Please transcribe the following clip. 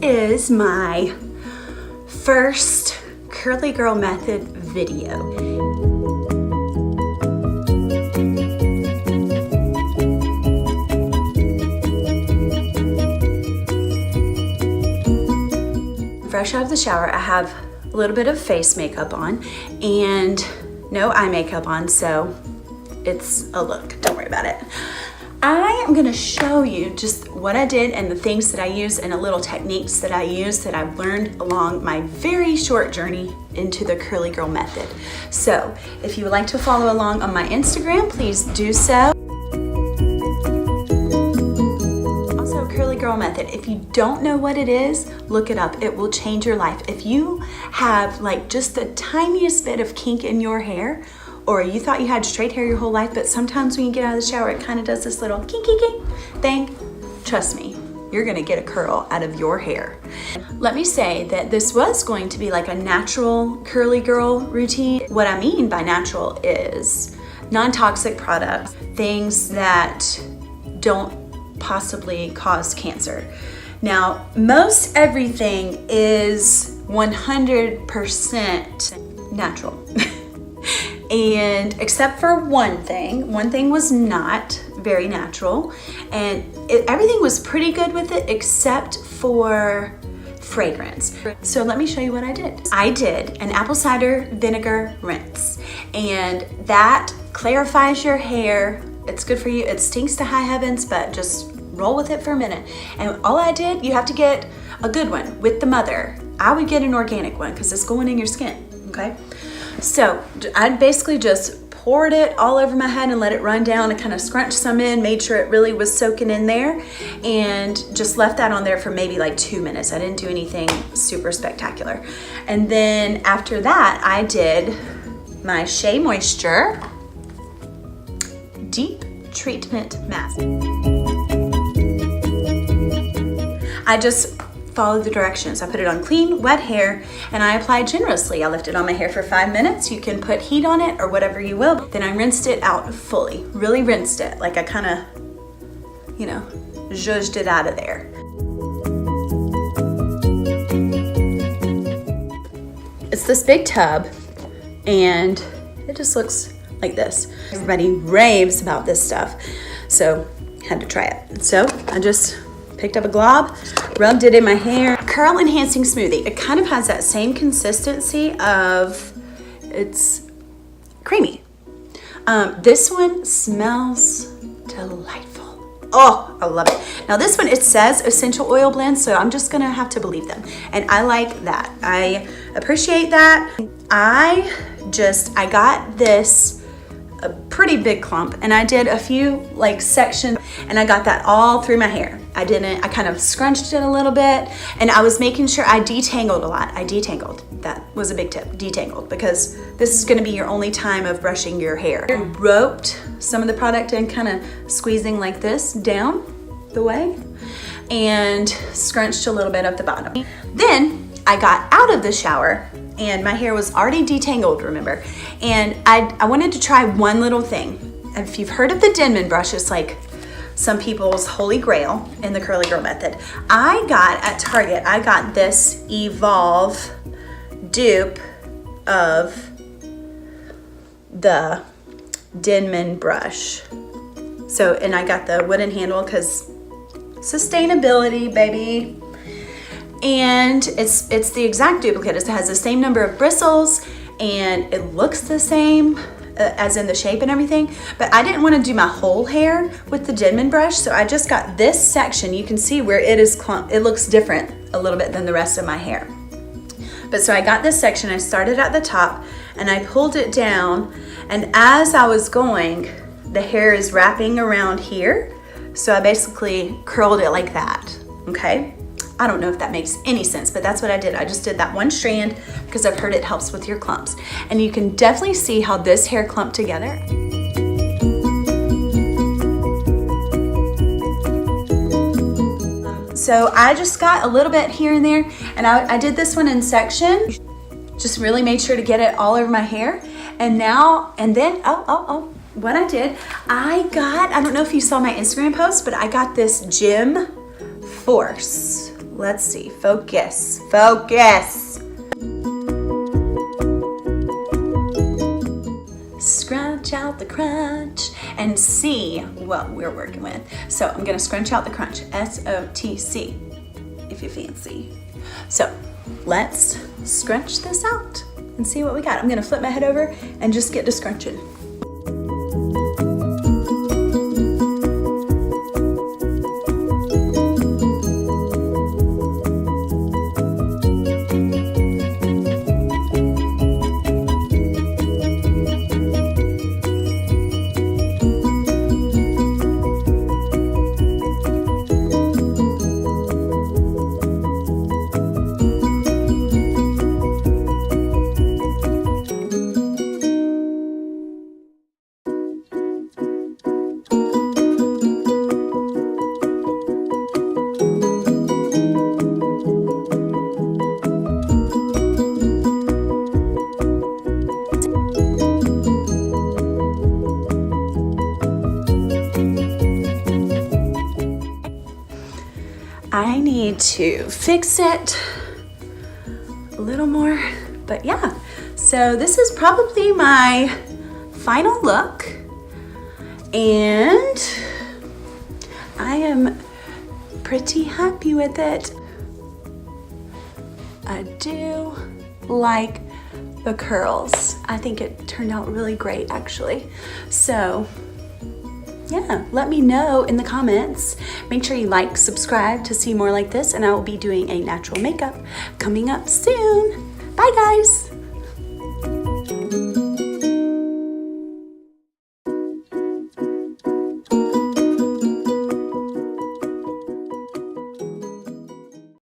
is my first Curly Girl Method video. Fresh out of the shower, I have a little bit of face makeup on and no eye makeup on, so it's a look, don't worry about it. I am gonna show you just what I did and the things that I use and a little techniques that I use that I've learned along my very short journey into the Curly Girl Method. So if you would like to follow along on my Instagram, please do so. Curly Girl Method. If you don't know what it is, look it up. It will change your life. If you have like just the tiniest bit of kink in your hair, or you thought you had straight hair your whole life, but sometimes when you get out of the shower, it kind of does this little kink thing, trust me, you're gonna get a curl out of your hair. Let me say that this was going to be like a natural curly girl routine. What I mean by natural is non-toxic products, things that don't possibly cause cancer. Now, most everything is 100% natural. And except for one thing was not very natural, and everything was pretty good with it except for fragrance. So let me show you what I did. I did an apple cider vinegar rinse, and that clarifies your hair. It's good for you. It stinks to high heavens, but just roll with it for a minute. And all I did, you have to get a good one with the mother. I would get an organic one because it's going in your skin, okay? So I basically just poured it all over my head and let it run down and kind of scrunched some in, made sure it really was soaking in there, and just left that on there for maybe like 2 minutes. I didn't do anything super spectacular. And then after that, I did my Shea Moisture Deep Treatment Mask. I just followed the directions. I put it on clean, wet hair, and I applied generously. I left it on my hair for 5 minutes. You can put heat on it or whatever you will. Then I rinsed it out fully, really rinsed it. Like I kind of, you know, zhuzhed it out of there. It's this big tub, and it just looks like this. Everybody raves about this stuff, so had to try it. So I just picked up a glob, rubbed it in my hair. Curl Enhancing Smoothie. It kind of has that same consistency of, it's creamy. This one smells delightful. Oh, I love it. Now this one, it says essential oil blend, so I'm just gonna have to believe them. And I like that. I appreciate that. I got this a pretty big clump, and I did a few like sections, and I got that all through my hair. I kind of scrunched it a little bit, and I was making sure I detangled a lot. I detangled. That was a big tip, detangled, because this is gonna be your only time of brushing your hair. I roped some of the product in, kind of squeezing like this down the way, and scrunched a little bit at the bottom. Then I got out of the shower, and my hair was already detangled, remember? And I wanted to try one little thing. If you've heard of the Denman brush, it's like some people's holy grail in the Curly Girl Method. I got at Target, I got this Evolve dupe of the Denman brush. So, and I got the wooden handle because sustainability, baby. And it's the exact duplicate. It has the same number of bristles, and it looks the same as in the shape and everything, but I didn't want to do my whole hair with the Denman brush, so I just got this section. You can see where it is clumped. It looks different a little bit than the rest of my hair. But so I got this section, I started at the top, and I pulled it down, and as I was going, the hair is wrapping around here, so I basically curled it like that, okay? I don't know if that makes any sense, but that's what I did. I just did that one strand because I've heard it helps with your clumps. And you can definitely see how this hair clumped together. So I just got a little bit here and there, and I did this one in section. Just really made sure to get it all over my hair. And then, what I did, I don't know if you saw my Instagram post, but I got this Gym Force let's see, focus, focus. Scrunch out the crunch and see what we're working with. So I'm gonna scrunch out the crunch, S-O-T-C, if you fancy. So let's scrunch this out and see what we got. I'm gonna flip my head over and just get to scrunching. I need to fix it a little more, but yeah. So this is probably my final look, and I am pretty happy with it. I do like the curls. I think it turned out really great, actually. So yeah, let me know in the comments. Make sure you like, subscribe to see more like this, and I will be doing a natural makeup coming up soon. Bye guys.